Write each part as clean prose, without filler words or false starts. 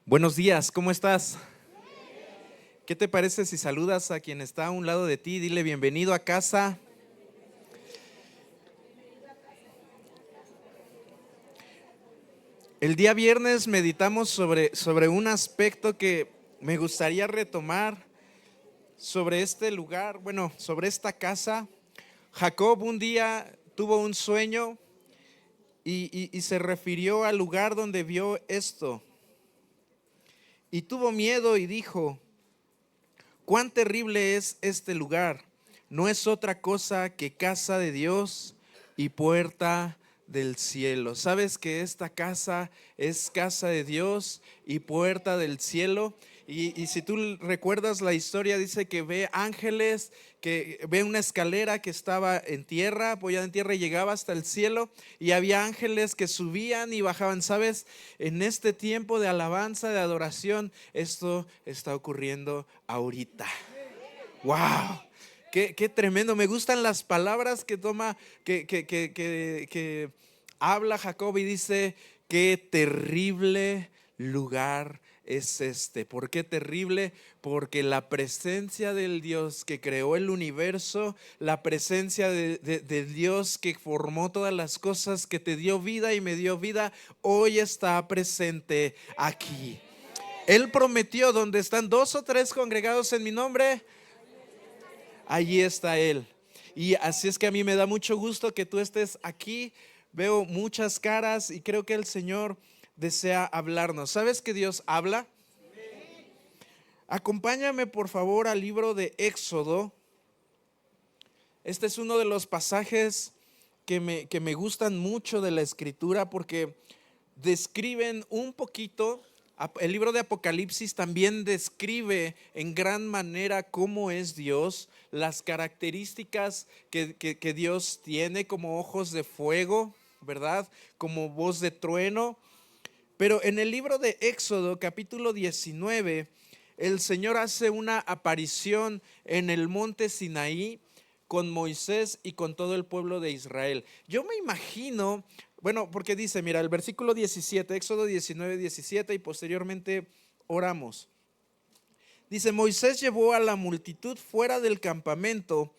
Buenos días, ¿cómo estás? ¿Qué te parece si saludas a quien está a un lado de ti? Dile bienvenido a casa. El día viernes meditamos sobre un aspecto que me gustaría retomar sobre este lugar, bueno, sobre esta casa. Jacob un día tuvo un sueño y se refirió al lugar donde vio esto. Y tuvo miedo y dijo: cuán terrible es este lugar. No es otra cosa que casa de Dios y puerta del cielo. ¿Sabes que esta casa es casa de Dios y puerta del cielo? Y si tú recuerdas la historia, dice que ve ángeles, que ve una escalera que estaba en tierra, apoyada en tierra, y llegaba hasta el cielo, y había ángeles que subían y bajaban. ¿Sabes? En este tiempo de alabanza, de adoración, esto está ocurriendo ahorita. ¡Wow! Qué tremendo. Me gustan las palabras que toma, que habla Jacob, y dice: qué terrible lugar es este. ¿Por qué terrible? Porque la presencia del Dios que creó el universo, la presencia de Dios que formó todas las cosas, que te dio vida y me dio vida, hoy está presente aquí. Él prometió: donde están dos o tres congregados en mi nombre, allí está Él. Y así es que a mí me da mucho gusto que tú estés aquí. Veo muchas caras y creo que el Señor desea hablarnos. ¿Sabes que Dios habla? Acompáñame por favor al libro de Éxodo. Este es uno de los pasajes que me gustan mucho de la Escritura, porque describen un poquito. El libro de Apocalipsis también describe en gran manera cómo es Dios, las características que Dios tiene, como ojos de fuego, ¿verdad? Como voz de trueno. Pero en el libro de Éxodo, capítulo 19, el Señor hace una aparición en el monte Sinaí con Moisés y con todo el pueblo de Israel. Yo me imagino, bueno, porque dice, mira, el versículo 17, Éxodo 19, 17, y posteriormente oramos. Dice: Moisés llevó a la multitud fuera del campamento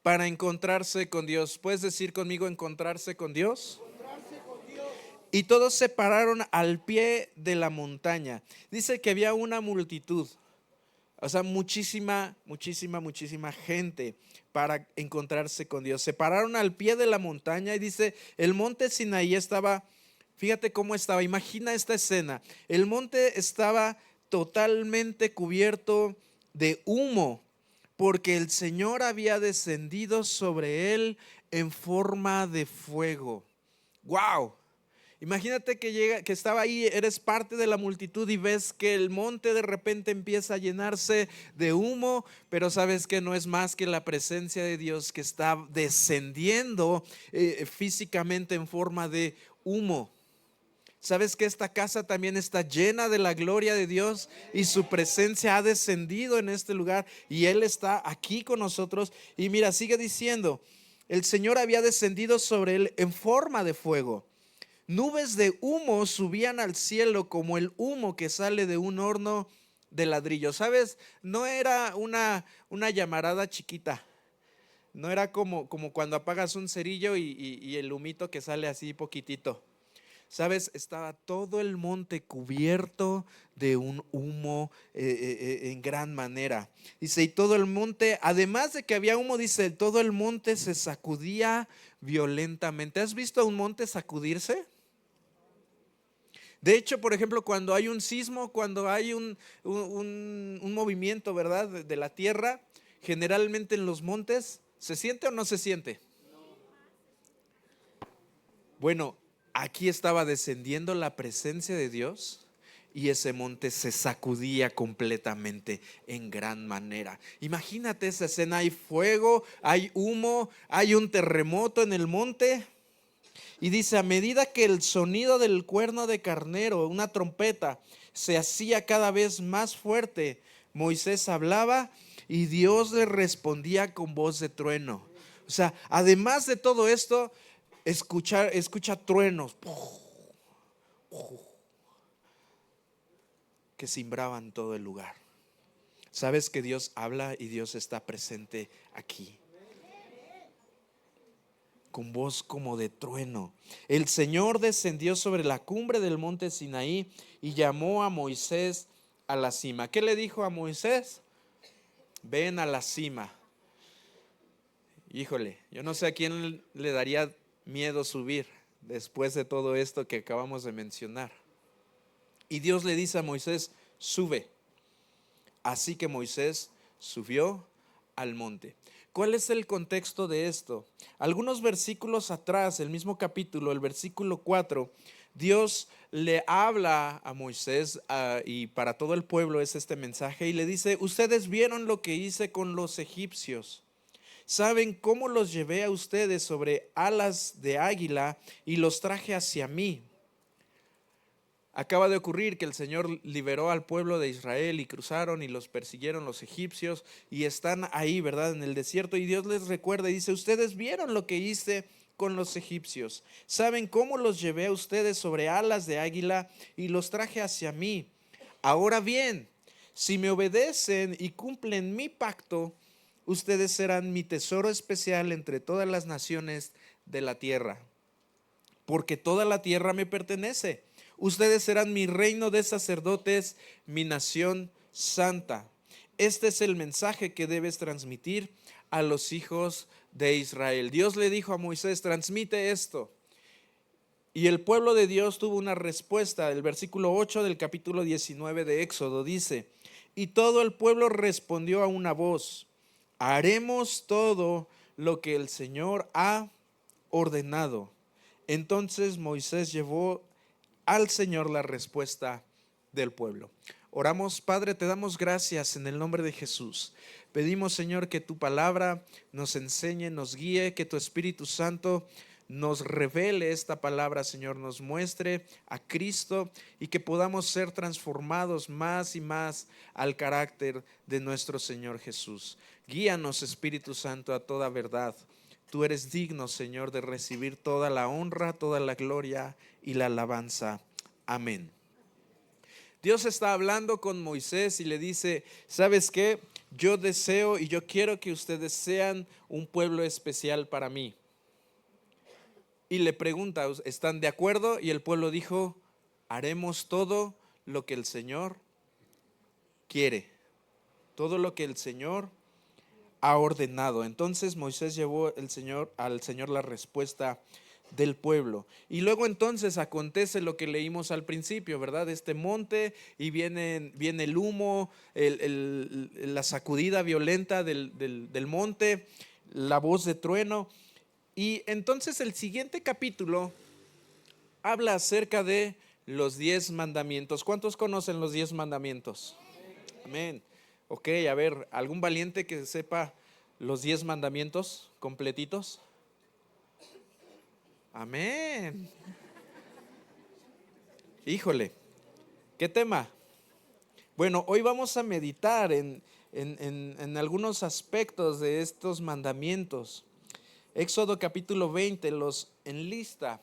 para encontrarse con Dios. ¿Puedes decir conmigo: encontrarse con Dios? Y todos se pararon al pie de la montaña. Dice que había una multitud, o sea, muchísima gente para encontrarse con Dios. Se pararon al pie de la montaña y dice, el monte Sinaí estaba, fíjate cómo estaba, imagina esta escena. El monte estaba totalmente cubierto de humo, porque el Señor había descendido sobre él en forma de fuego. ¡Wow! Imagínate que estaba ahí, eres parte de la multitud y ves que el monte de repente empieza a llenarse de humo, pero sabes que no es más que la presencia de Dios que está descendiendo físicamente en forma de humo. Sabes que esta casa también está llena de la gloria de Dios y su presencia ha descendido en este lugar y Él está aquí con nosotros. Y mira, sigue diciendo, el Señor había descendido sobre él en forma de fuego. Nubes de humo subían al cielo como el humo que sale de un horno de ladrillo. ¿Sabes? No era una llamarada chiquita. No era como cuando apagas un cerillo y el humito que sale así poquitito. ¿Sabes? Estaba todo el monte cubierto de un humo en gran manera. Dice, y todo el monte, además de que había humo, dice, todo el monte se sacudía violentamente. ¿Has visto un monte sacudirse? De hecho, por ejemplo, cuando hay un sismo, cuando hay un movimiento, ¿verdad?, de la tierra, generalmente en los montes, ¿se siente o no se siente? Bueno, aquí estaba descendiendo la presencia de Dios y ese monte se sacudía completamente en gran manera. Imagínate esa escena: hay fuego, hay humo, hay un terremoto en el monte. Y dice, a medida que el sonido del cuerno de carnero, una trompeta, se hacía cada vez más fuerte, Moisés hablaba y Dios le respondía con voz de trueno. O sea, además de todo esto, escucha truenos. que cimbraban todo el lugar. Sabes que Dios habla y Dios está presente aquí, con voz como de trueno. El Señor descendió sobre la cumbre del monte Sinaí y llamó a Moisés a la cima. ¿Qué le dijo a Moisés? Ven a la cima. Híjole, yo no sé a quién le daría miedo subir después de todo esto que acabamos de mencionar. Y Dios le dice a Moisés, sube. Así que Moisés subió al monte. ¿Cuál es el contexto de esto? Algunos versículos atrás, el mismo capítulo, el versículo 4, Dios le habla a Moisés y para todo el pueblo es este mensaje y le dice, ustedes vieron lo que hice con los egipcios. Saben cómo los llevé a ustedes sobre alas de águila y los traje hacia mí. Acaba de ocurrir que el Señor liberó al pueblo de Israel y cruzaron y los persiguieron los egipcios y están ahí, ¿verdad? En el desierto y Dios les recuerda y dice, ustedes vieron lo que hice con los egipcios. Saben cómo los llevé a ustedes sobre alas de águila y los traje hacia mí. Ahora bien, si me obedecen y cumplen mi pacto, ustedes serán mi tesoro especial entre todas las naciones de la tierra, porque toda la tierra me pertenece. Ustedes serán mi reino de sacerdotes, mi nación santa. Este es el mensaje que debes transmitir a los hijos de Israel. Dios le dijo a Moisés, transmite esto. Y el pueblo de Dios tuvo una respuesta. El versículo 8 del capítulo 19 de Éxodo dice, y todo el pueblo respondió a una voz, haremos todo lo que el Señor ha ordenado. Entonces Moisés llevó al Señor la respuesta del pueblo. Oramos, Padre, te damos gracias en el nombre de Jesús. Pedimos, Señor, que tu palabra nos enseñe, nos guíe, que tu Espíritu Santo nos revele esta palabra, Señor, nos muestre a Cristo y que podamos ser transformados más y más al carácter de nuestro Señor Jesús. Guíanos, Espíritu Santo, a toda verdad. Tú eres digno, Señor, de recibir toda la honra, toda la gloria y la alabanza. Amén. Dios está hablando con Moisés y le dice, ¿sabes qué? Yo deseo y yo quiero que ustedes sean un pueblo especial para mí. Y le pregunta, ¿están de acuerdo? Y el pueblo dijo, haremos todo lo que el Señor quiere, todo lo que el Señor ha ordenado. Entonces Moisés llevó al Señor la respuesta del pueblo. Y luego entonces acontece lo que leímos al principio, ¿verdad? Este monte y viene el humo, la sacudida violenta del monte, la voz de trueno. Y entonces el siguiente capítulo habla acerca de los 10 mandamientos. ¿Cuántos conocen los 10 mandamientos? Amén. Ok, a ver, ¿algún valiente que sepa los 10 mandamientos completitos? Amén. Híjole, ¿qué tema? Bueno, hoy vamos a meditar en algunos aspectos de estos mandamientos. Éxodo capítulo 20 los enlista.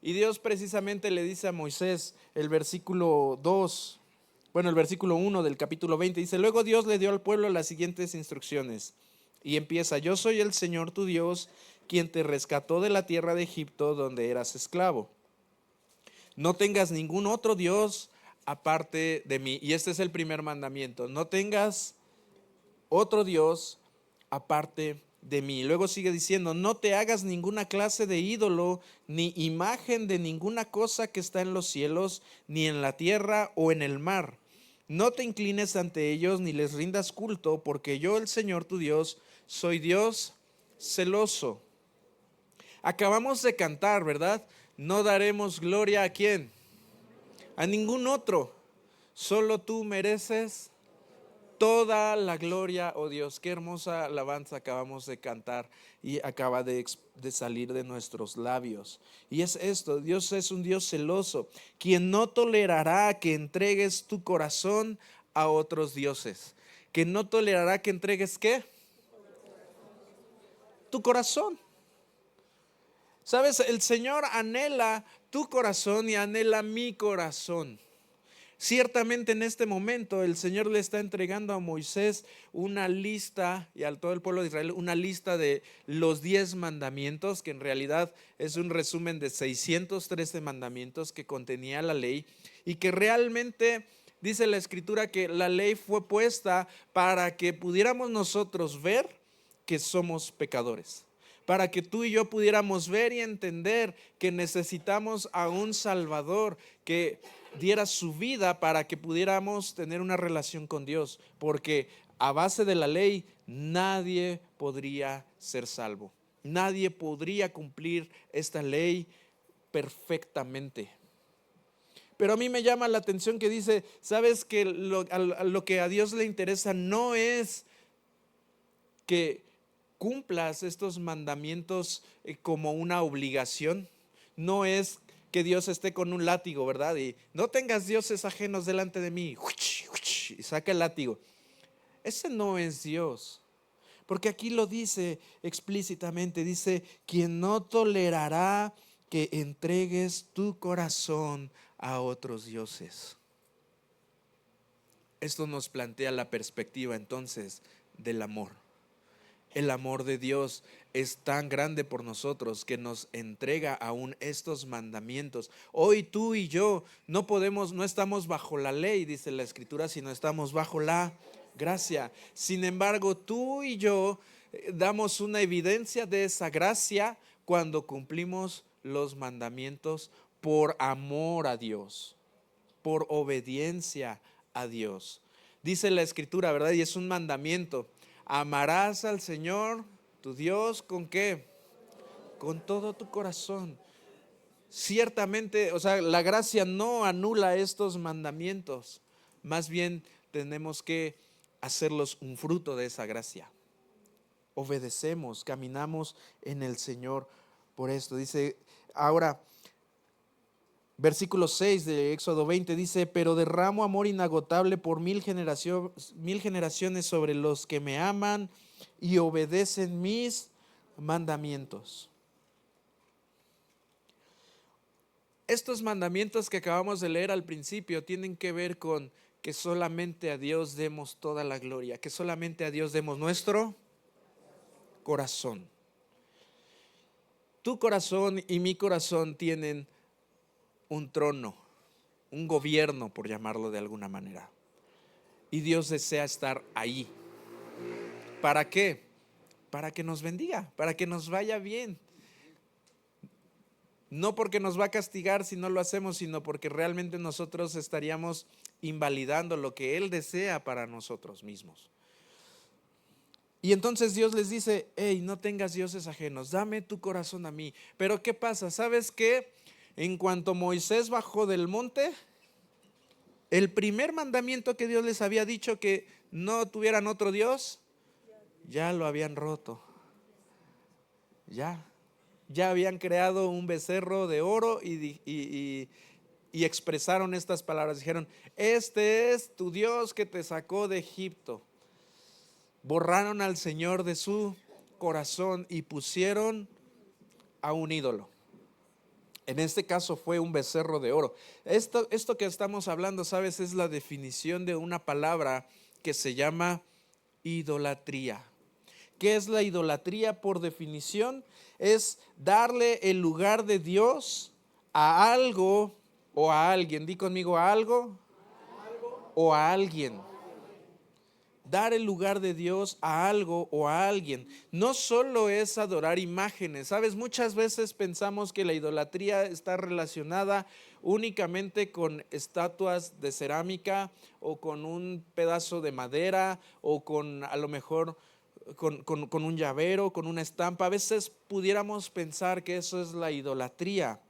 Y Dios precisamente le dice a Moisés, el versículo 1 del capítulo 20, dice, luego Dios le dio al pueblo las siguientes instrucciones. Y empieza, yo soy el Señor tu Dios, quien te rescató de la tierra de Egipto, donde eras esclavo. No tengas ningún otro Dios aparte de mí. Y este es el primer mandamiento, no tengas otro Dios aparte de mí. Luego sigue diciendo, no te hagas ninguna clase de ídolo, ni imagen de ninguna cosa que está en los cielos, ni en la tierra o en el mar. No te inclines ante ellos, ni les rindas culto, porque yo, el Señor tu Dios, soy Dios celoso. Acabamos de cantar, ¿verdad? No daremos gloria a quién, a ningún otro. Solo tú mereces toda la gloria, oh Dios. Qué hermosa alabanza acabamos de cantar y acaba de salir de nuestros labios. Y es esto, Dios es un Dios celoso, quien no tolerará que entregues tu corazón a otros dioses. Que no tolerará que entregues ¿qué? Tu corazón. ¿Sabes? El Señor anhela tu corazón y anhela mi corazón. Ciertamente en este momento el Señor le está entregando a Moisés una lista y a todo el pueblo de Israel una lista de los 10 mandamientos, que en realidad es un resumen de 613 mandamientos que contenía la ley y que realmente dice la Escritura que la ley fue puesta para que pudiéramos nosotros ver que somos pecadores, para que tú y yo pudiéramos ver y entender que necesitamos a un Salvador que diera su vida para que pudiéramos tener una relación con Dios, porque a base de la ley nadie podría ser salvo, nadie podría cumplir esta ley perfectamente. Pero a mí me llama la atención que dice, ¿sabes que lo que a Dios le interesa no es que cumplas estos mandamientos como una obligación? No es que Dios esté con un látigo, ¿verdad? Y no tengas dioses ajenos delante de mí. Y saca el látigo. Ese no es Dios. Porque aquí lo dice explícitamente, dice, quien no tolerará que entregues tu corazón a otros dioses. Esto nos plantea la perspectiva entonces del amor. El amor de Dios es tan grande por nosotros que nos entrega aún estos mandamientos. Hoy tú y yo no estamos bajo la ley, dice la Escritura, sino estamos bajo la gracia. Sin embargo, tú y yo damos una evidencia de esa gracia cuando cumplimos los mandamientos por amor a Dios, por obediencia a Dios. Dice la Escritura, ¿verdad? Y es un mandamiento. Amarás al Señor tu Dios ¿con qué? Con todo tu corazón. Ciertamente, o sea, la gracia no anula estos mandamientos. Más bien tenemos que hacerlos un fruto de esa gracia. Obedecemos, caminamos en el Señor por esto. Dice, ahora, versículo 6 de Éxodo 20 dice, pero derramo amor inagotable por mil generaciones sobre los que me aman y obedecen mis mandamientos. Estos mandamientos que acabamos de leer al principio tienen que ver con que solamente a Dios demos toda la gloria, que solamente a Dios demos nuestro corazón. Tu corazón y mi corazón tienen un trono, un gobierno, por llamarlo de alguna manera. Y Dios desea estar ahí. ¿Para qué? Para que nos bendiga, para que nos vaya bien. No porque nos va a castigar si no lo hacemos, sino porque realmente nosotros estaríamos invalidando lo que Él desea para nosotros mismos. Y entonces Dios les dice, hey, no tengas dioses ajenos, dame tu corazón a mí. Pero ¿qué pasa? ¿Sabes qué? En cuanto Moisés bajó del monte, el primer mandamiento que Dios les había dicho, que no tuvieran otro Dios, ya lo habían roto. Ya habían creado un becerro de oro y expresaron estas palabras. Dijeron, este es tu Dios que te sacó de Egipto. Borraron al Señor de su corazón y pusieron a un ídolo. En este caso fue un becerro de oro. Esto que estamos hablando, ¿sabes? Es la definición de una palabra que se llama idolatría. ¿Qué es la idolatría? Por definición, es darle el lugar de Dios a algo o a alguien. Di conmigo, a algo o a alguien. Dar el lugar de Dios a algo o a alguien. No solo es adorar imágenes, ¿sabes? Muchas veces pensamos que la idolatría está relacionada únicamente con estatuas de cerámica o con un pedazo de madera o con a lo mejor con un llavero, con una estampa. A veces pudiéramos pensar que eso es la idolatría,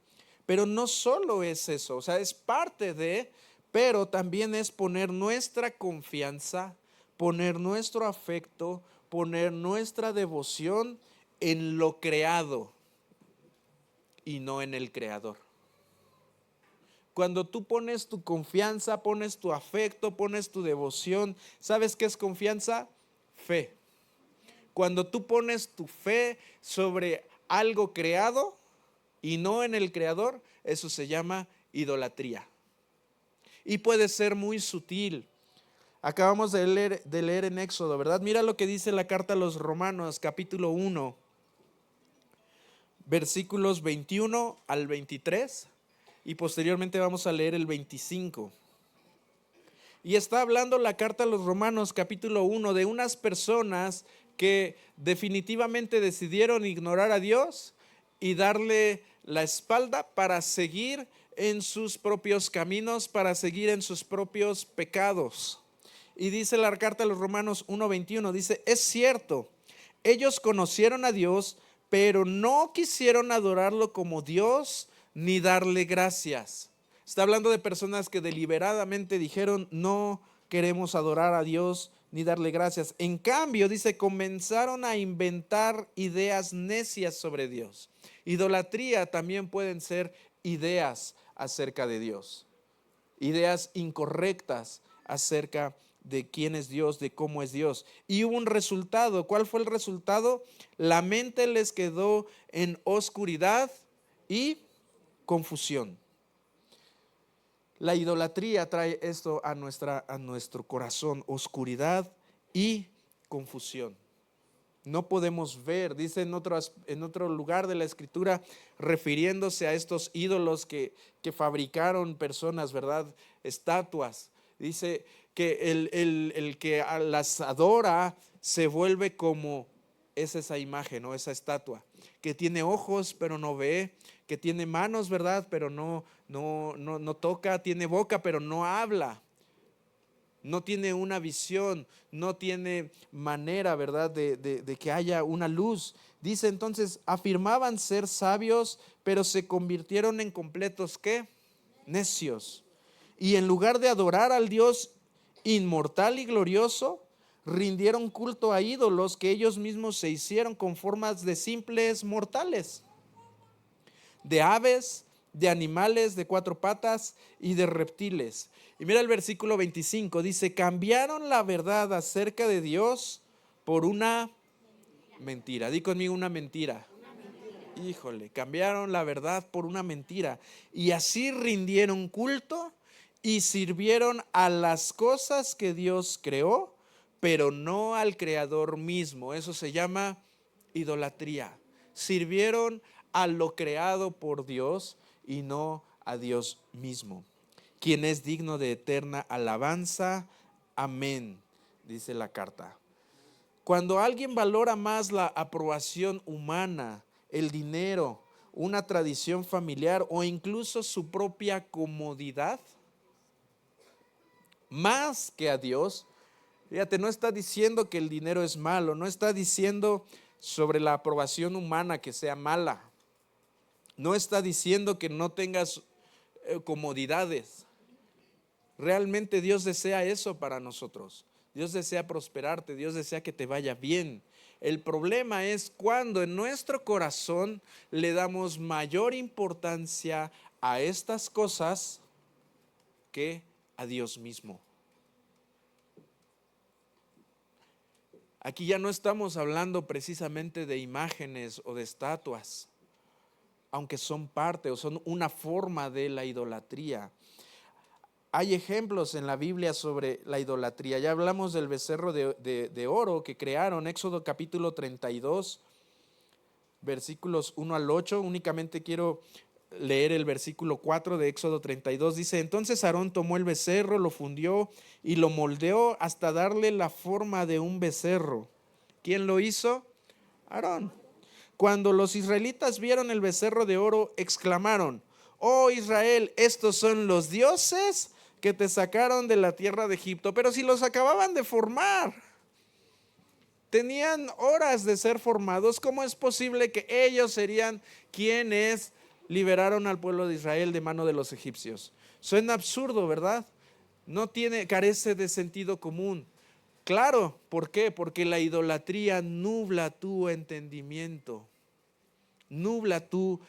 pero no solo es eso, o sea, es parte de, pero también es poner nuestra confianza, poner nuestro afecto, poner nuestra devoción en lo creado y no en el creador. Cuando tú pones tu confianza, pones tu afecto, pones tu devoción, ¿sabes qué es confianza? Fe. Cuando tú pones tu fe sobre algo creado y no en el creador, eso se llama idolatría. y puede ser muy sutil. Acabamos de leer en Éxodo, ¿verdad? Mira lo que dice la carta a los Romanos, capítulo 1, versículos 21 al 23, y posteriormente vamos a leer el 25. Y está hablando la carta a los Romanos, capítulo 1, de unas personas que definitivamente decidieron ignorar a Dios y darle la espalda para seguir en sus propios caminos, para seguir en sus propios pecados. Y dice la carta a los Romanos 1:21, dice, es cierto, ellos conocieron a Dios, pero no quisieron adorarlo como Dios ni darle gracias. Está hablando de personas que deliberadamente dijeron, no queremos adorar a Dios ni darle gracias. En cambio, dice, comenzaron a inventar ideas necias sobre Dios. Idolatría también pueden ser ideas acerca de Dios, ideas incorrectas acerca de quién es Dios, de cómo es Dios. Y hubo un resultado. ¿Cuál fue el resultado? La mente les quedó en oscuridad y confusión. La idolatría trae esto a nuestro corazón, oscuridad y confusión. No podemos ver, dice en otro lugar de la Escritura, refiriéndose a estos ídolos que fabricaron personas, ¿verdad? Estatuas. Dice que el que las adora se vuelve como es esa imagen o esa estatua, que tiene ojos pero no ve, que tiene manos, ¿verdad? Pero no toca, tiene boca pero no habla. No tiene una visión, no tiene manera, ¿verdad?, de que haya una luz. Dice entonces, afirmaban ser sabios, pero se convirtieron en completos, ¿qué? Necios. Y en lugar de adorar al Dios inmortal y glorioso, rindieron culto a ídolos que ellos mismos se hicieron con formas de simples mortales, de aves, de animales de cuatro patas y de reptiles. Y mira el versículo 25, dice, cambiaron la verdad acerca de Dios por una mentira. Di conmigo, una mentira. Híjole, cambiaron la verdad por una mentira. Y así rindieron culto y sirvieron a las cosas que Dios creó, pero no al Creador mismo. Eso se llama idolatría. Sirvieron a lo creado por Dios y no a Dios mismo, quien es digno de eterna alabanza. Amén, dice la carta. Cuando alguien valora más la aprobación humana, el dinero, una tradición familiar o incluso su propia comodidad, más que a Dios, fíjate, no está diciendo que el dinero es malo, no está diciendo sobre la aprobación humana que sea mala, no está diciendo que no tengas comodidades. Realmente Dios desea eso para nosotros. Dios desea prosperarte, Dios desea que te vaya bien. El problema es cuando en nuestro corazón le damos mayor importancia a estas cosas que a Dios mismo. Aquí ya no estamos hablando precisamente de imágenes o de estatuas, aunque son parte o son una forma de la idolatría. Hay ejemplos en la Biblia sobre la idolatría. Ya hablamos del becerro de oro que crearon, Éxodo capítulo 32, versículos 1 al 8. Únicamente quiero leer el versículo 4 de Éxodo 32. Dice, entonces Aarón tomó el becerro, lo fundió y lo moldeó hasta darle la forma de un becerro. ¿Quién lo hizo? Aarón. Cuando los israelitas vieron el becerro de oro, exclamaron, oh Israel, estos son los dioses que te sacaron de la tierra de Egipto. Pero si los acababan de formar, tenían horas de ser formados, ¿cómo es posible que ellos serían quienes liberaron al pueblo de Israel de mano de los egipcios? Suena absurdo, ¿verdad? Carece de sentido común. Claro, ¿por qué? Porque la idolatría nubla tu entendimiento, nubla tu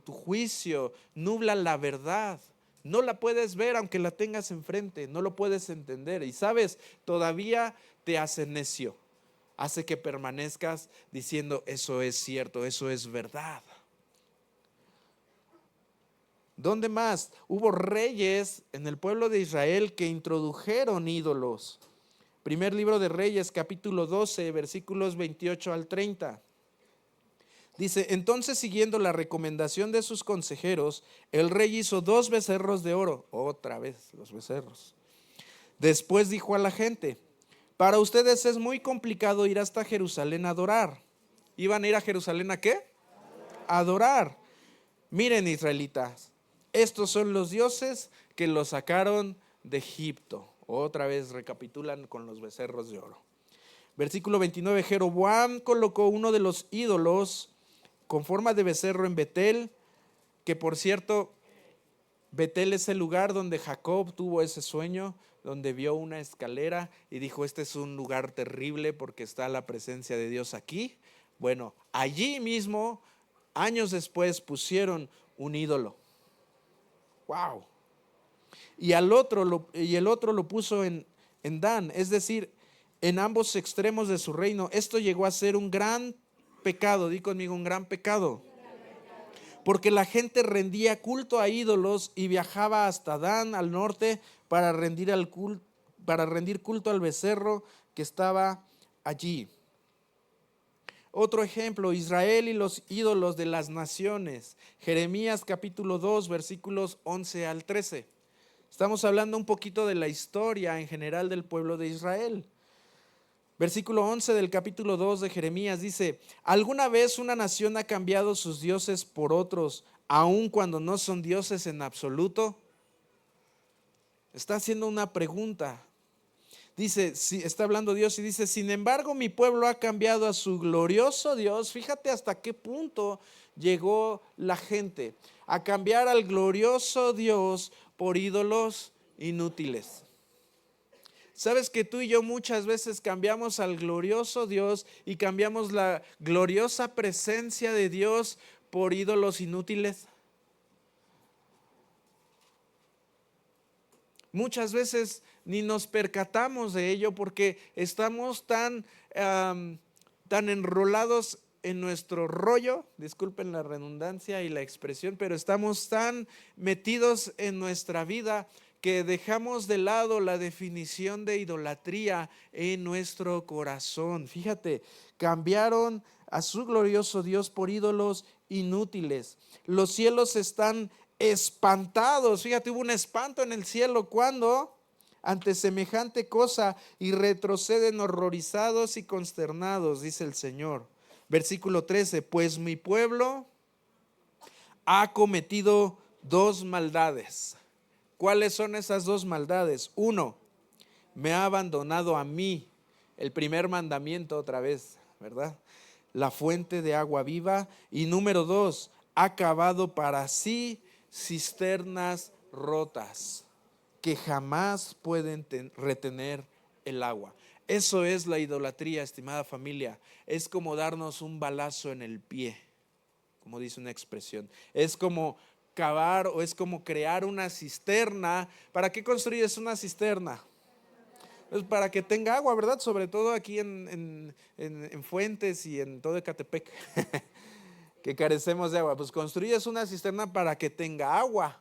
juicio, nubla la verdad. No la puedes ver aunque la tengas enfrente, no lo puedes entender. Y sabes, todavía te hace necio, hace que permanezcas diciendo eso es cierto, eso es verdad. ¿Dónde más? Hubo reyes en el pueblo de Israel que introdujeron ídolos. Primer libro de Reyes, capítulo 12, versículos 28 al 30. Dice, entonces siguiendo la recomendación de sus consejeros, el rey hizo 2 becerros de oro. Otra vez los becerros. Después dijo a la gente, para ustedes es muy complicado ir hasta Jerusalén a adorar. ¿Iban a ir a Jerusalén a qué? A adorar. Miren, israelitas, estos son los dioses que los sacaron de Egipto. Otra vez recapitulan con los becerros de oro. Versículo 29, Jeroboam colocó uno de los ídolos con forma de becerro en Betel, que por cierto, Betel es el lugar donde Jacob tuvo ese sueño, donde vio una escalera y dijo, este es un lugar terrible porque está la presencia de Dios aquí. Bueno, allí mismo, años después, pusieron un ídolo. ¡Wow! Y el otro lo puso en Dan, es decir, en ambos extremos de su reino. Esto llegó a ser un gran pecado, di conmigo, un gran pecado. Porque la gente rendía culto a ídolos y viajaba hasta Dan, al norte, para rendir culto al becerro que estaba allí. Otro ejemplo, Israel y los ídolos de las naciones. Jeremías capítulo 2, versículos 11 al 13. Estamos hablando un poquito de la historia en general del pueblo de Israel. Versículo 11 del capítulo 2 de Jeremías dice, ¿alguna vez una nación ha cambiado sus dioses por otros, aun cuando no son dioses en absoluto? Está haciendo una pregunta. Dice, está hablando Dios y dice, sin embargo mi pueblo ha cambiado a su glorioso Dios. Fíjate hasta qué punto llegó la gente a cambiar al glorioso Dios por ídolos inútiles. ¿Sabes que tú y yo muchas veces cambiamos al glorioso Dios y cambiamos la gloriosa presencia de Dios por ídolos inútiles? Muchas veces ni nos percatamos de ello porque estamos tan enrolados en nuestro rollo, disculpen la redundancia y la expresión, pero estamos tan metidos en nuestra vida que dejamos de lado la definición de idolatría en nuestro corazón. Fíjate, cambiaron a su glorioso Dios por ídolos inútiles. Los cielos están espantados. Fíjate, hubo un espanto en el cielo cuando ante semejante cosa y retroceden horrorizados y consternados, dice el Señor. Versículo 13, pues mi pueblo ha cometido 2 maldades. ¿Cuáles son esas 2 maldades? 1, me ha abandonado a mí. El primer mandamiento otra vez, ¿verdad? La fuente de agua viva. Y número 2, ha cavado para sí cisternas rotas que jamás pueden retener el agua. Eso es la idolatría, estimada familia. Es como darnos un balazo en el pie, como dice una expresión. Es como cavar o es como crear una cisterna. ¿Para qué construyes una cisterna? Pues para que tenga agua, ¿verdad? Sobre todo aquí en Fuentes y en todo Ecatepec, que carecemos de agua. Pues construyes una cisterna para que tenga agua.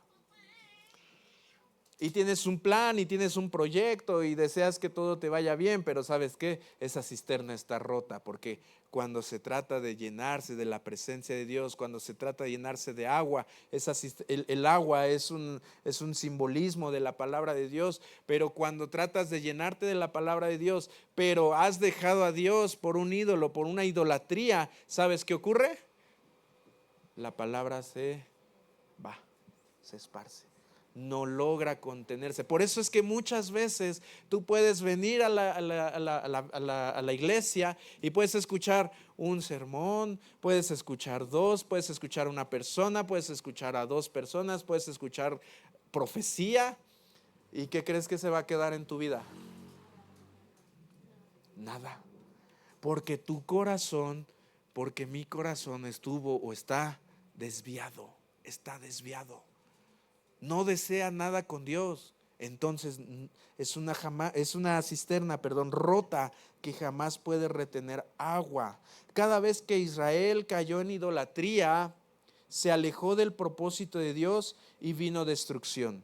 Y tienes un plan y tienes un proyecto y deseas que todo te vaya bien, pero ¿sabes qué? Esa cisterna está rota porque cuando se trata de llenarse de la presencia de Dios, cuando se trata de llenarse de agua, el agua es un simbolismo de la palabra de Dios, pero cuando tratas de llenarte de la palabra de Dios, pero has dejado a Dios por un ídolo, por una idolatría, ¿sabes qué ocurre? La palabra se va, se esparce. No logra contenerse. Por eso es que muchas veces tú puedes venir a la iglesia y puedes escuchar un sermón, puedes escuchar 2, puedes escuchar a una persona, puedes escuchar a 2 personas, puedes escuchar profecía. ¿Y qué crees que se va a quedar en tu vida? Nada. Porque tu corazón, porque mi corazón estuvo o está desviado, no desea nada con Dios. Entonces es una cisterna, rota que jamás puede retener agua. Cada vez que Israel cayó en idolatría, se alejó del propósito de Dios y vino destrucción.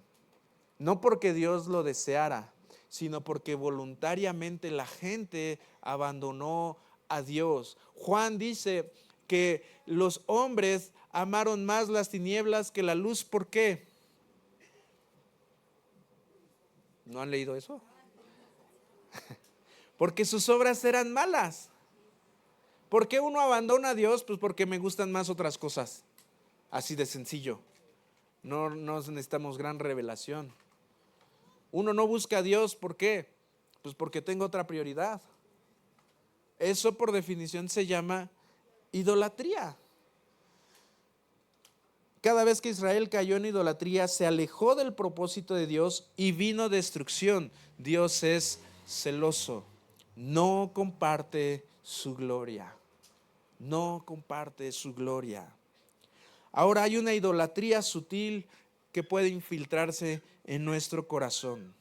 No porque Dios lo deseara, sino porque voluntariamente la gente abandonó a Dios. Juan dice que los hombres amaron más las tinieblas que la luz. ¿Por qué? ¿No han leído eso? Porque sus obras eran malas. ¿Por qué uno abandona a Dios? Pues porque me gustan más otras cosas. Así de sencillo. No necesitamos gran revelación. Uno no busca a Dios, ¿por qué? Pues porque tengo otra prioridad. Eso por definición se llama idolatría. Cada vez que Israel cayó en idolatría, se alejó del propósito de Dios y vino destrucción. Dios es celoso, no comparte su gloria. No comparte su gloria. Ahora hay una idolatría sutil que puede infiltrarse en nuestro corazón.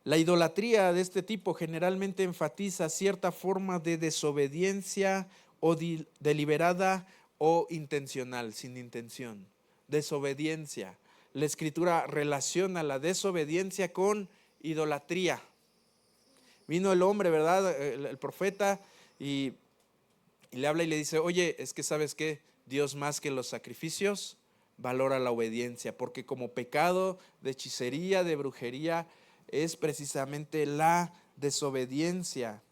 La idolatría de este tipo generalmente enfatiza cierta forma de desobediencia o deliberada o intencional, sin intención. Desobediencia. La Escritura relaciona la desobediencia con idolatría. Vino el hombre, ¿verdad? El profeta y le habla y le dice, oye, es que ¿sabes qué? Dios más que los sacrificios valora la obediencia, porque como pecado de hechicería, de brujería, es precisamente la desobediencia.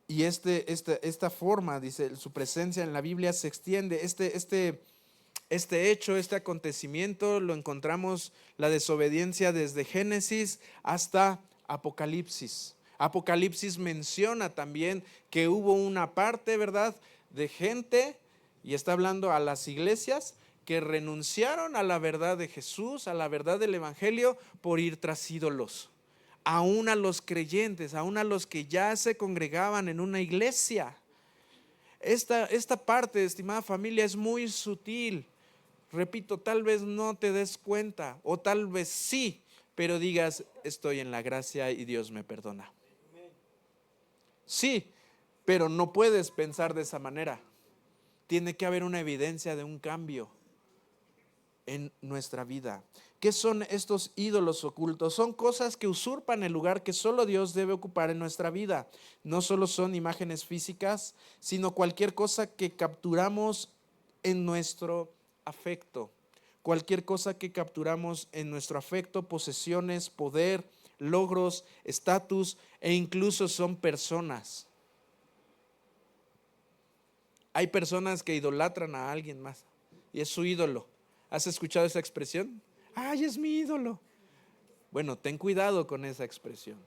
Y esta forma, dice, su presencia en la Biblia se extiende. Este hecho, este acontecimiento, lo encontramos, la desobediencia, desde Génesis hasta Apocalipsis. Apocalipsis menciona también que hubo una parte, ¿verdad?, de gente, y está hablando a las iglesias, que renunciaron a la verdad de Jesús, a la verdad del Evangelio, por ir tras ídolos. Aún a los creyentes, aún a los que ya se congregaban en una iglesia. Esta parte, estimada familia, es muy sutil. Repito, tal vez no te des cuenta, o tal vez sí, pero digas, estoy en la gracia y Dios me perdona. Sí, pero no puedes pensar de esa manera. Tiene que haber una evidencia de un cambio en nuestra vida. ¿Qué son estos ídolos ocultos? Son cosas que usurpan el lugar que solo Dios debe ocupar en nuestra vida. No solo son imágenes físicas, sino cualquier cosa que capturamos en nuestro afecto. Cualquier cosa que capturamos en nuestro afecto, posesiones, poder, logros, estatus, e incluso son personas. Hay personas que idolatran a alguien más y es su ídolo. ¿Has escuchado esa expresión? ¡Ay, es mi ídolo! Bueno, ten cuidado con esa expresión.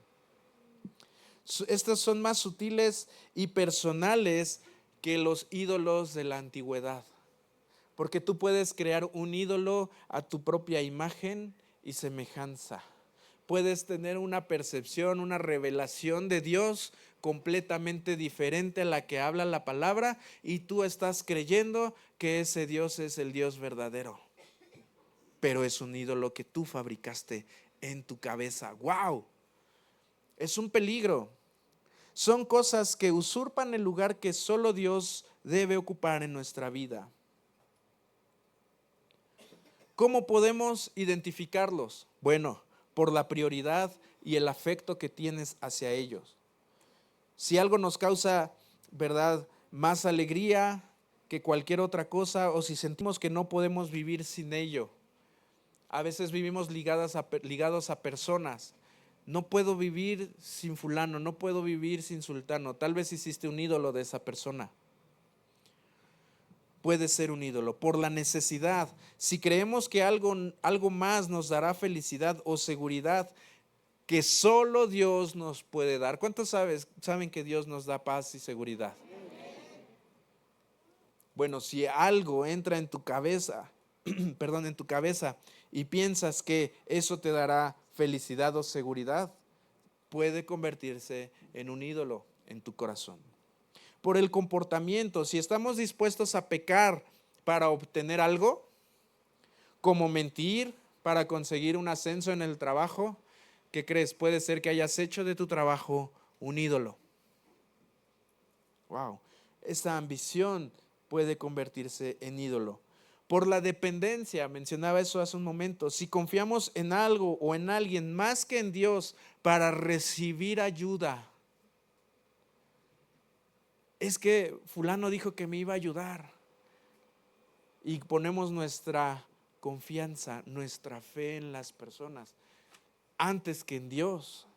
Estas son más sutiles y personales que los ídolos de la antigüedad. Porque tú puedes crear un ídolo a tu propia imagen y semejanza. Puedes tener una percepción, una revelación de Dios completamente diferente a la que habla la palabra, y tú estás creyendo que ese Dios es el Dios verdadero. Pero es un ídolo que tú fabricaste en tu cabeza. ¡Wow! Es un peligro. Son cosas que usurpan el lugar que solo Dios debe ocupar en nuestra vida. ¿Cómo podemos identificarlos? Bueno, por la prioridad y el afecto que tienes hacia ellos. Si algo nos causa, ¿verdad?, más alegría que cualquier otra cosa, o si sentimos que no podemos vivir sin ello. A veces vivimos ligados a personas. No puedo vivir sin fulano, no puedo vivir sin sultano. Tal vez hiciste un ídolo de esa persona. Puede ser un ídolo por la necesidad. Si creemos que algo más nos dará felicidad o seguridad que solo Dios nos puede dar. ¿Cuántos saben que Dios nos da paz y seguridad? Bueno, si algo entra en tu cabeza, en tu cabeza, y piensas que eso te dará felicidad o seguridad, puede convertirse en un ídolo en tu corazón. Por el comportamiento, si estamos dispuestos a pecar para obtener algo, como mentir para conseguir un ascenso en el trabajo, ¿qué crees? Puede ser que hayas hecho de tu trabajo un ídolo. Wow, esta ambición puede convertirse en ídolo. Por la dependencia, mencionaba eso hace un momento, si confiamos en algo o en alguien más que en Dios para recibir ayuda, es que fulano dijo que me iba a ayudar, y ponemos nuestra confianza, nuestra fe en las personas antes que en Dios.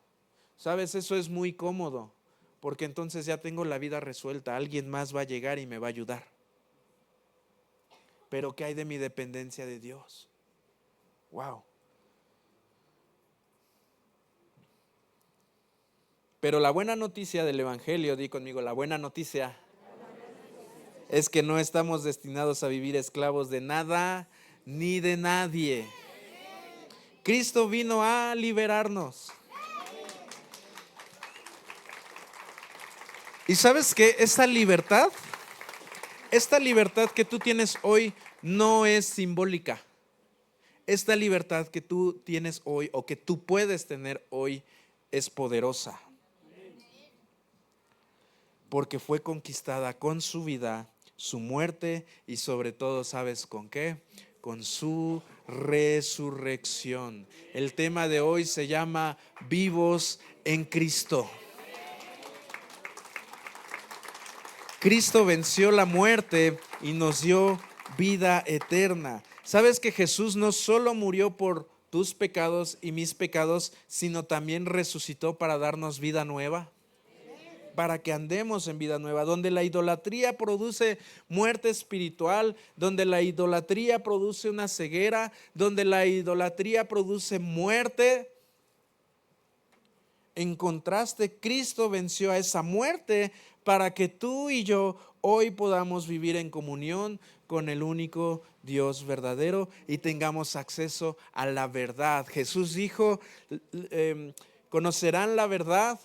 ¿Sabes? Eso es muy cómodo, porque entonces ya tengo la vida resuelta, alguien más va a llegar y me va a ayudar. Pero ¿qué hay de mi dependencia de Dios? Wow. Pero la buena noticia del Evangelio, di conmigo, la buena noticia es que no estamos destinados a vivir esclavos de nada ni de nadie. Cristo vino a liberarnos. ¿Y sabes qué? Esta libertad que tú tienes hoy no es simbólica. Esta libertad que tú tienes hoy o que tú puedes tener hoy es poderosa. Porque fue conquistada con su vida, su muerte y sobre todo, ¿sabes con qué? Con su resurrección. El tema de hoy se llama Vivos en Cristo. Cristo venció la muerte y nos dio vida eterna. ¿Sabes que Jesús no solo murió por tus pecados y mis pecados, sino también resucitó para darnos vida nueva? Para que andemos en vida nueva, donde la idolatría produce muerte espiritual, donde la idolatría produce una ceguera, donde la idolatría produce muerte. En contraste, Cristo venció a esa muerte para que tú y yo hoy podamos vivir en comunión con el único Dios verdadero y tengamos acceso a la verdad. Jesús dijo, conocerán la verdad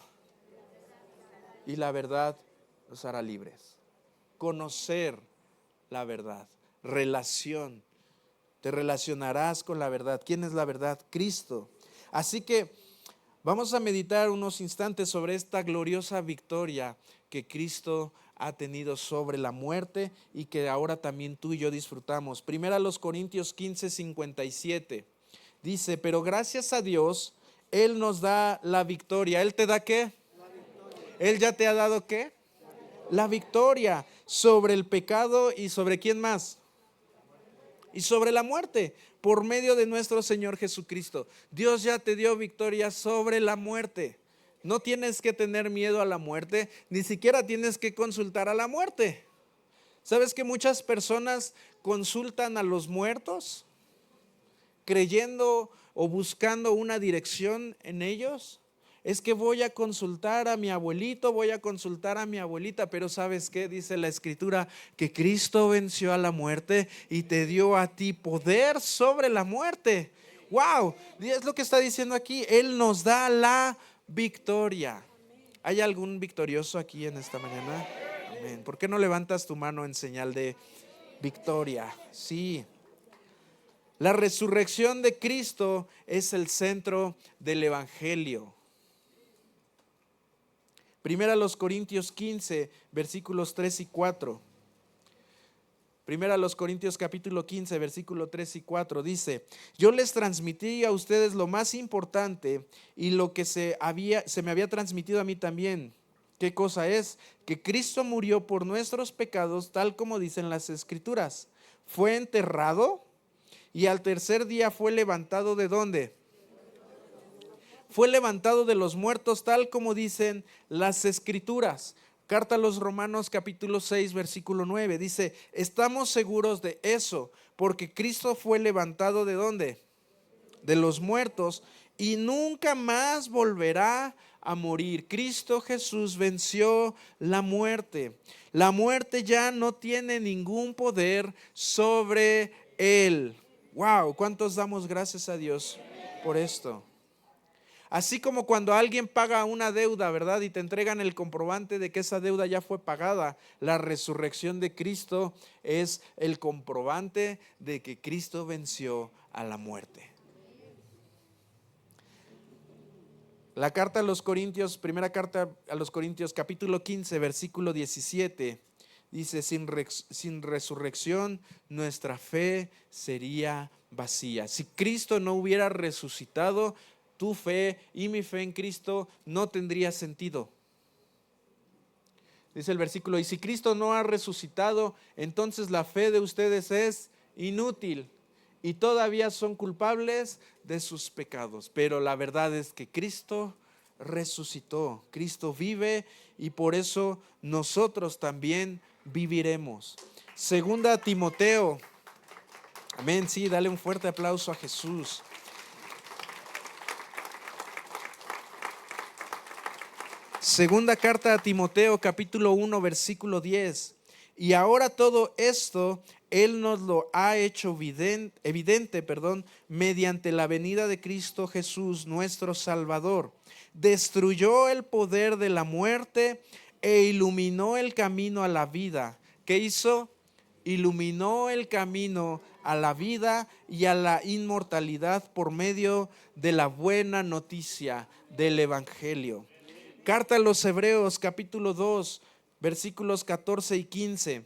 y la verdad los hará libres. Conocer la verdad, relación. Te relacionarás con la verdad. ¿Quién es la verdad? Cristo. Así que vamos a meditar unos instantes sobre esta gloriosa victoria que Cristo ha tenido sobre la muerte y que ahora también tú y yo disfrutamos. Primera los Corintios 15:57 dice, pero gracias a Dios, Él nos da la victoria. ¿Él te da qué? ¿Él ya te ha dado qué? La victoria sobre el pecado y sobre ¿quién más? Y sobre la muerte, por medio de nuestro Señor Jesucristo. Dios ya te dio victoria sobre la muerte. No tienes que tener miedo a la muerte, ni siquiera tienes que consultar a la muerte. ¿Sabes que muchas personas consultan a los muertos, creyendo o buscando una dirección en ellos? Es que voy a consultar a mi abuelito, voy a consultar a mi abuelita, pero ¿sabes qué? Dice la Escritura que Cristo venció a la muerte y te dio a ti poder sobre la muerte. ¡Wow! Es lo que está diciendo aquí. Él nos da la victoria. ¿Hay algún victorioso aquí en esta mañana? Amén. ¿Por qué no levantas tu mano en señal de victoria? Sí. La resurrección de Cristo es el centro del Evangelio. Primera los Corintios 15, versículos 3 y 4. Primera los Corintios capítulo 15, versículo 3 y 4 dice, yo les transmití a ustedes lo más importante y lo que se me había transmitido a mí también. ¿Qué cosa es? Que Cristo murió por nuestros pecados, tal como dicen las Escrituras. Fue enterrado y al tercer día fue levantado ¿de dónde? Fue levantado de los muertos, tal como dicen las Escrituras. Carta a los Romanos capítulo 6 versículo 9 dice, estamos seguros de eso, porque Cristo fue levantado ¿de dónde? De los muertos y nunca más volverá a morir. Cristo Jesús venció la muerte. La muerte ya no tiene ningún poder sobre él. Wow, ¿cuántos damos gracias a Dios por esto? Así como cuando alguien paga una deuda, ¿verdad? Y te entregan el comprobante de que esa deuda ya fue pagada. La resurrección de Cristo es el comprobante de que Cristo venció a la muerte. La carta a los Corintios, primera carta a los Corintios, capítulo 15, versículo 17, dice, sin resurrección nuestra fe sería vacía. Si Cristo no hubiera resucitado, tu fe y mi fe en Cristo no tendría sentido. Dice el versículo, y si Cristo no ha resucitado, entonces la fe de ustedes es inútil y todavía son culpables de sus pecados. Pero la verdad es que Cristo resucitó, Cristo vive y por eso nosotros también viviremos. Segunda Timoteo, amén, sí, dale un fuerte aplauso a Jesús. Segunda carta a Timoteo, capítulo 1, versículo 10. Y ahora todo esto Él nos lo ha hecho evidente, mediante la venida de Cristo Jesús, nuestro Salvador. Destruyó el poder de la muerte e iluminó el camino a la vida. ¿Qué hizo? Iluminó el camino a la vida y a la inmortalidad por medio de la buena noticia del Evangelio. Carta a los Hebreos, capítulo 2, versículos 14 y 15.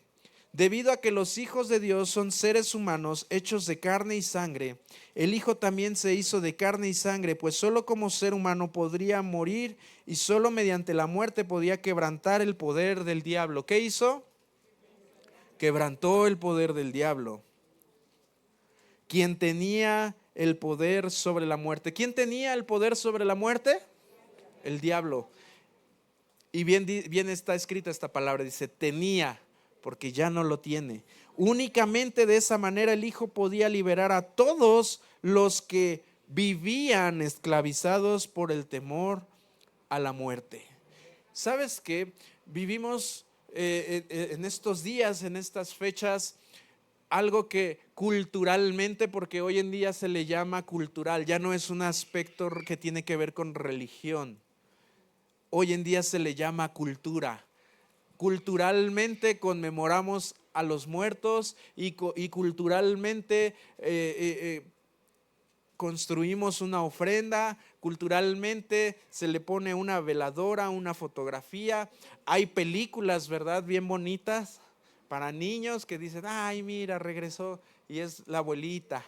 Debido a que los hijos de Dios son seres humanos hechos de carne y sangre, el Hijo también se hizo de carne y sangre, pues solo como ser humano podría morir y solo mediante la muerte podía quebrantar el poder del diablo. ¿Qué hizo? Quebrantó el poder del diablo. ¿Quién tenía el poder sobre la muerte? ¿Quién tenía el poder sobre la muerte? El diablo. Y bien está escrita esta palabra, dice tenía, porque ya no lo tiene. Únicamente de esa manera el Hijo podía liberar a todos los que vivían esclavizados por el temor a la muerte. ¿Sabes qué? Vivimos en estos días, en estas fechas, algo que culturalmente, porque hoy en día se le llama cultural, ya no es un aspecto que tiene que ver con religión. Hoy en día se le llama cultura. Culturalmente conmemoramos a los muertos y culturalmente construimos una ofrenda, culturalmente se le pone una veladora, una fotografía. Hay películas, ¿verdad? Bien bonitas para niños que dicen, ay, mira, regresó y es la abuelita.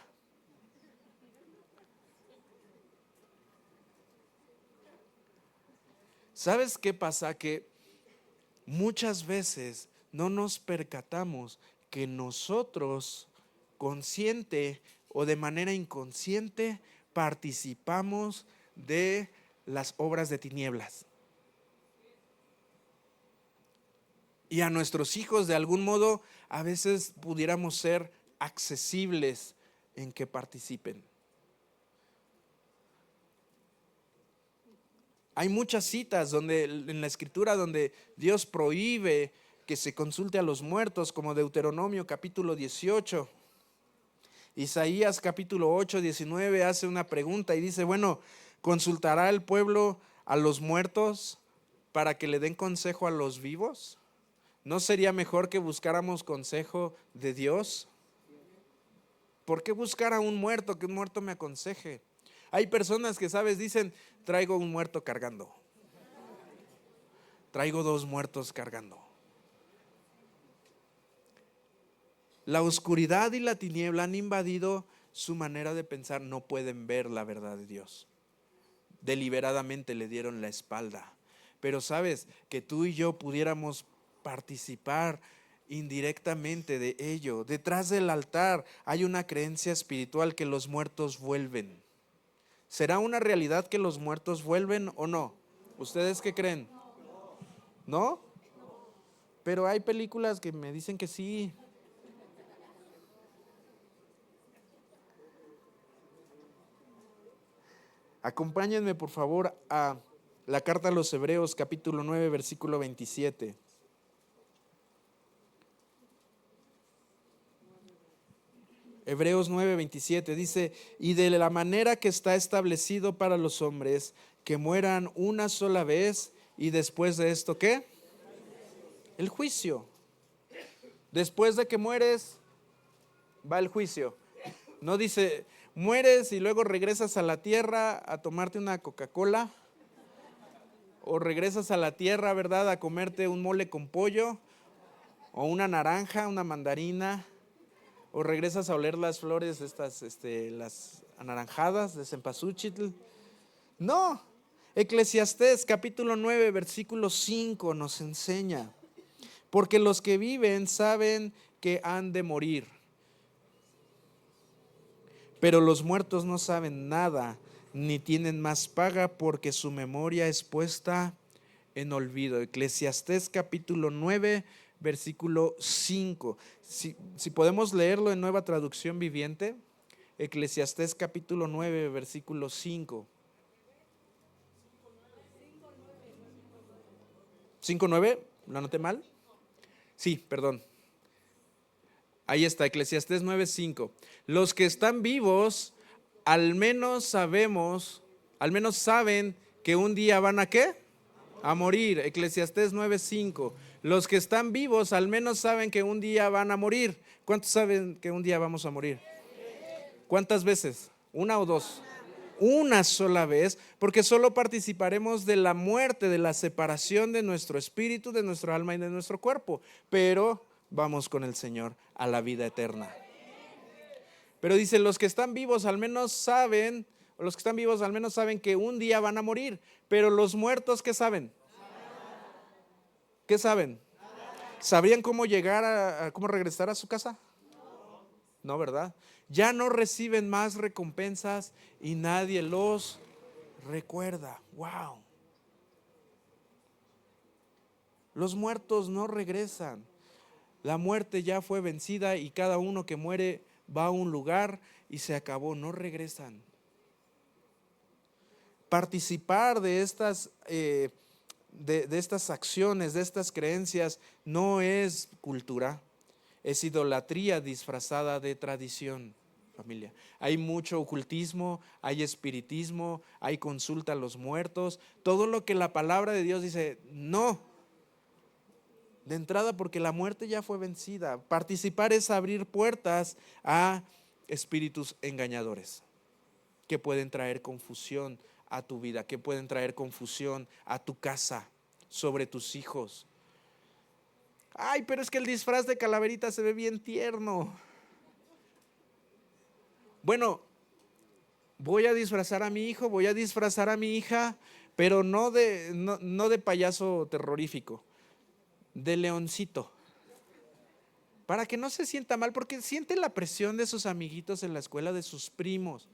¿Sabes qué pasa? Que muchas veces no nos percatamos que nosotros, consciente o de manera inconsciente, participamos de las obras de tinieblas. Y a nuestros hijos, de algún modo, a veces pudiéramos ser accesibles en que participen. Hay muchas citas en la Escritura donde Dios prohíbe que se consulte a los muertos, como Deuteronomio capítulo 18. Isaías capítulo 8, 19 hace una pregunta y dice, bueno, ¿consultará el pueblo a los muertos para que le den consejo a los vivos? ¿No sería mejor que buscáramos consejo de Dios? ¿Por qué buscar a un muerto, que un muerto me aconseje? Hay personas que, ¿sabes? Dicen, traigo un muerto cargando. Traigo 2 muertos cargando. La oscuridad y la tiniebla han invadido su manera de pensar. No pueden ver la verdad de Dios. Deliberadamente le dieron la espalda. Pero sabes, que tú y yo pudiéramos participar indirectamente de ello. Detrás del altar hay una creencia espiritual que los muertos vuelven. ¿Será una realidad que los muertos vuelven o no? ¿Ustedes qué creen? ¿No? Pero hay películas que me dicen que sí. Acompáñenme por favor a la carta a los Hebreos capítulo 9 versículo 27. Hebreos 9, 27 dice, y de la manera que está establecido para los hombres que mueran una sola vez y después de esto, ¿qué? El juicio. Después de que mueres, va el juicio. No dice, mueres y luego regresas a la tierra a tomarte una Coca-Cola o regresas a la tierra, ¿verdad? A comerte un mole con pollo, o una naranja, una mandarina, o regresas a oler las flores estas, las anaranjadas de cempasúchitl. No, Eclesiastés capítulo 9, versículo 5 nos enseña, porque los que viven saben que han de morir, pero los muertos no saben nada, ni tienen más paga, porque su memoria es puesta en olvido. Eclesiastés capítulo 9, versículo 5. Si podemos leerlo en Nueva Traducción Viviente, Eclesiastés capítulo 9, versículo 5. 5:9, ¿lo anoté mal? Sí, perdón. Ahí está, Eclesiastés 9:5. Los que están vivos, al menos saben que un día van a ¿qué? A morir. Eclesiastés 9:5. Los que están vivos, al menos saben que un día van a morir. ¿Cuántos saben que un día vamos a morir? ¿Cuántas veces? ¿Una o dos? Una sola vez, porque solo participaremos de la muerte, de la separación de nuestro espíritu, de nuestro alma y de nuestro cuerpo, pero vamos con el Señor a la vida eterna. Pero dice, los que están vivos al menos saben que un día van a morir, pero los muertos, ¿qué saben? ¿Qué saben? ¿Sabrían cómo llegar cómo regresar a su casa? No, ¿verdad? Ya no reciben más recompensas y nadie los recuerda. Wow. Los muertos no regresan. La muerte ya fue vencida y cada uno que muere va a un lugar y se acabó, no regresan. Participar de estas acciones, de estas creencias, no es cultura, es idolatría disfrazada de tradición. Familia, hay mucho ocultismo, hay espiritismo, hay consulta a los muertos, todo lo que la palabra de Dios dice, no. De entrada, porque la muerte ya fue vencida. Participar es abrir puertas a espíritus engañadores que pueden traer confusión a tu vida, que pueden traer confusión a tu casa, sobre tus hijos. Ay, pero es que el disfraz de calaverita se ve bien tierno. Bueno, voy a disfrazar a mi hijo, voy a disfrazar a mi hija, pero no de payaso terrorífico, de leoncito, para que no se sienta mal, porque siente la presión de sus amiguitos en la escuela, de sus primos.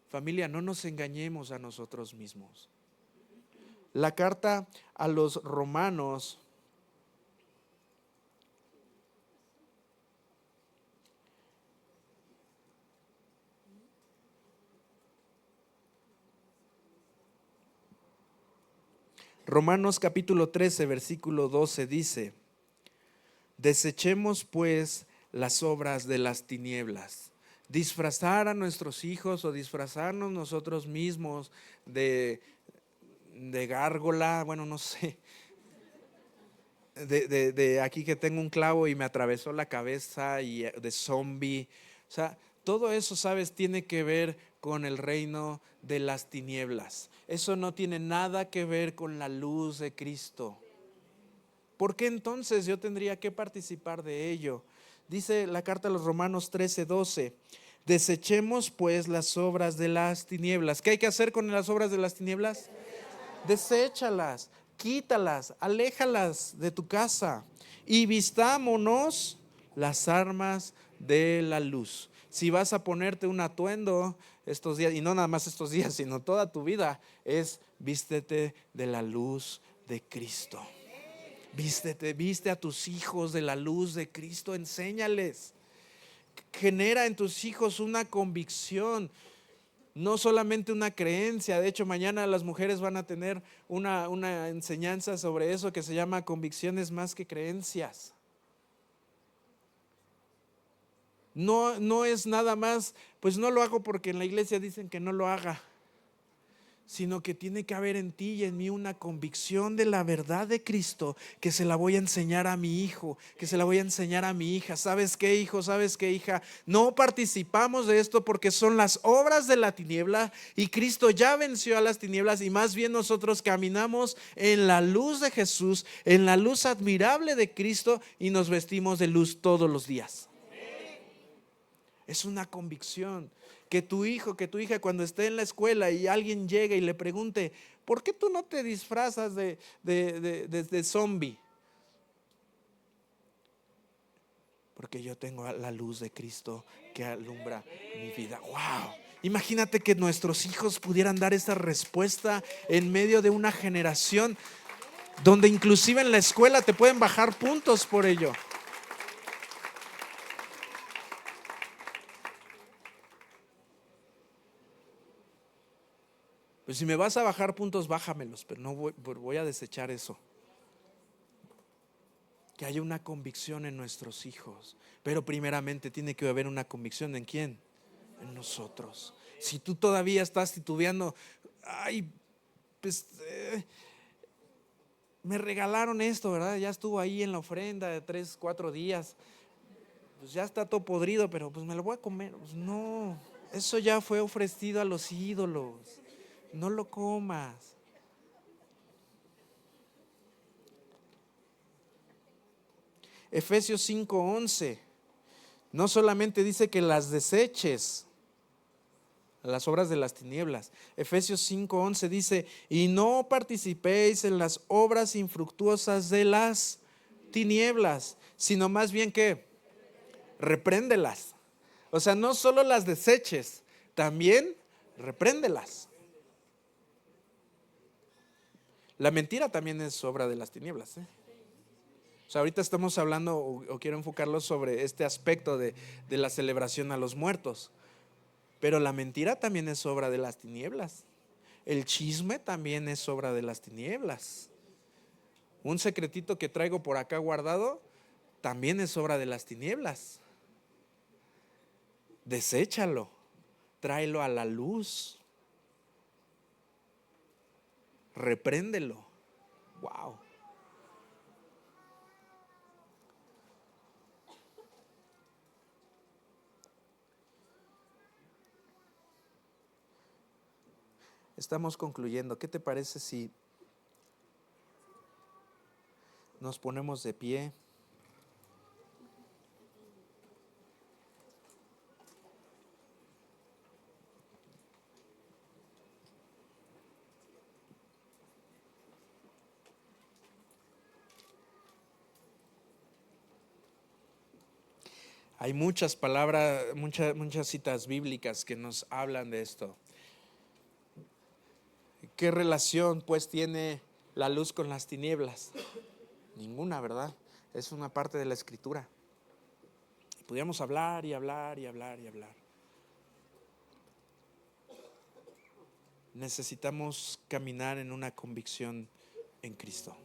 Familia, no nos engañemos a nosotros mismos. La carta a los Romanos, Romanos capítulo 13, versículo 12 dice: desechemos pues las obras de las tinieblas. Disfrazar a nuestros hijos o disfrazarnos nosotros mismos de gárgola, bueno, no sé, de aquí que tengo un clavo y me atravesó la cabeza, y de zombie. O sea, todo eso, ¿sabes? Tiene que ver con el reino de las tinieblas. Eso no tiene nada que ver con la luz de Cristo. ¿Por qué entonces yo tendría que participar de ello? Dice la carta a los Romanos 13:12. Desechemos pues las obras de las tinieblas. ¿Qué hay que hacer con las obras de las tinieblas? Deséchalas, quítalas, aléjalas de tu casa y vistámonos las armas de la luz. Si vas a ponerte un atuendo estos días, y no nada más estos días, sino toda tu vida, es vístete de la luz de Cristo. Viste a tus hijos de la luz de Cristo, enséñales. Genera en tus hijos una convicción, no solamente una creencia. De hecho, mañana las mujeres van a tener una enseñanza sobre eso que se llama convicciones más que creencias. No es nada más, pues no lo hago porque en la iglesia dicen que no lo haga, sino que tiene que haber en ti y en mí una convicción de la verdad de Cristo, que se la voy a enseñar a mi hijo, que se la voy a enseñar a mi hija. ¿Sabes qué, hijo? ¿Sabes qué, hija? No participamos de esto porque son las obras de la tiniebla y Cristo ya venció a las tinieblas, y más bien nosotros caminamos en la luz de Jesús, en la luz admirable de Cristo, y nos vestimos de luz todos los días. Es una convicción. Que tu hijo, que tu hija, cuando esté en la escuela y alguien llega y le pregunte: ¿por qué tú no te disfrazas de zombie? Porque yo tengo la luz de Cristo que alumbra mi vida. ¡Wow! Imagínate que nuestros hijos pudieran dar esa respuesta en medio de una generación donde inclusive en la escuela te pueden bajar puntos por ello. Pues si me vas a bajar puntos, bájamelos, pero no voy a desechar eso. Que haya una convicción en nuestros hijos, pero primeramente tiene que haber una convicción ¿en quién? En nosotros. Si tú todavía estás titubeando, ay, pues me regalaron esto, ¿verdad? Ya estuvo ahí en la ofrenda de 3, 4 días, pues ya está todo podrido, pero pues me lo voy a comer. Pues no, eso ya fue ofrecido a los ídolos. No lo comas. Efesios 5:11 no solamente dice que las deseches, las obras de las tinieblas. Efesios 5:11 dice: y no participéis en las obras infructuosas de las tinieblas, sino más bien que repréndelas. O sea, no solo las deseches, también repréndelas. La mentira también es obra de las tinieblas, ¿eh? O sea, ahorita estamos hablando, o quiero enfocarlo sobre este aspecto de la celebración a los muertos. Pero la mentira también es obra de las tinieblas. El chisme también es obra de las tinieblas. Un secretito que traigo por acá guardado también es obra de las tinieblas. Deséchalo, tráelo a la luz. Repréndelo. Wow. Estamos concluyendo. ¿Qué te parece si nos ponemos de pie? Hay muchas palabras, muchas citas bíblicas que nos hablan de esto. ¿Qué relación pues tiene la luz con las tinieblas? Ninguna, ¿verdad? Es una parte de la Escritura. Podríamos hablar y hablar y hablar y hablar. Necesitamos caminar en una convicción en Cristo.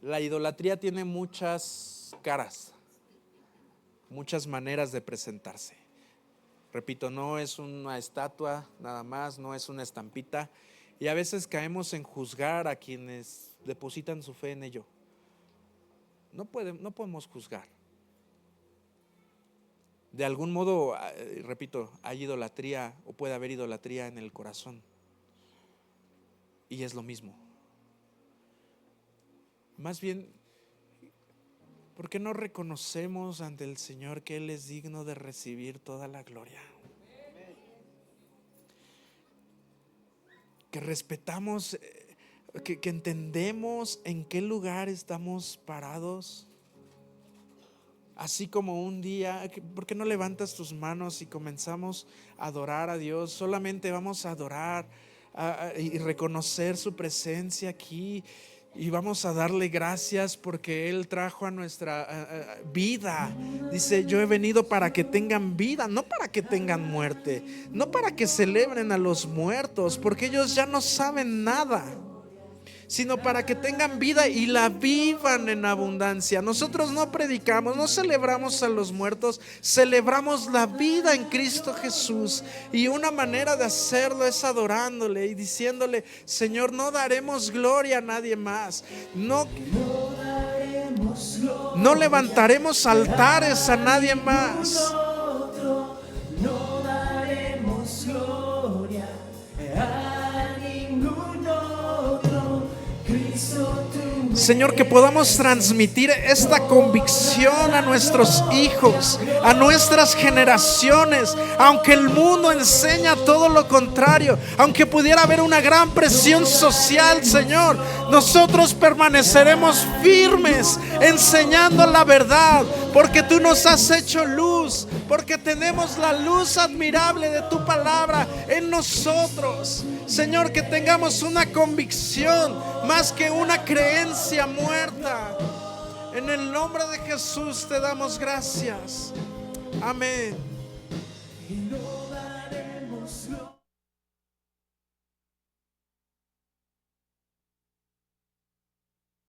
La idolatría tiene muchas caras, muchas maneras de presentarse. Repito, no es una estatua nada más, no es una estampita, y a veces caemos en juzgar a quienes depositan su fe en ello. No podemos juzgar. De algún modo, repito, hay idolatría o puede haber idolatría en el corazón, y es lo mismo. Más bien, ¿por qué no reconocemos ante el Señor que Él es digno de recibir toda la gloria? Que respetamos, que entendemos en qué lugar estamos parados. Así como un día, ¿por qué no levantas tus manos y comenzamos a adorar a Dios? Solamente vamos a adorar y reconocer su presencia aquí. Y vamos a darle gracias porque Él trajo a nuestra vida. Dice: yo he venido para que tengan vida, no para que tengan muerte. No para que celebren a los muertos, porque ellos ya no saben nada. sino para que tengan vida y la vivan en abundancia. Nosotros no predicamos, no celebramos a los muertos, celebramos la vida en Cristo Jesús. Y una manera de hacerlo es adorándole y diciéndole: Señor, no daremos gloria a nadie más, no levantaremos altares a nadie más. No daremos gloria a ningún otro. Cristo, tú Señor, que podamos transmitir esta convicción a nuestros hijos, a nuestras generaciones, aunque el mundo enseña todo lo contrario, aunque pudiera haber una gran presión social, Señor, nosotros permaneceremos firmes enseñando la verdad, porque tú nos has hecho luz, porque tenemos la luz admirable de tu palabra en nosotros. Señor, que tengamos una convicción más que una creencia muerta. En el nombre de Jesús te damos gracias. Amén.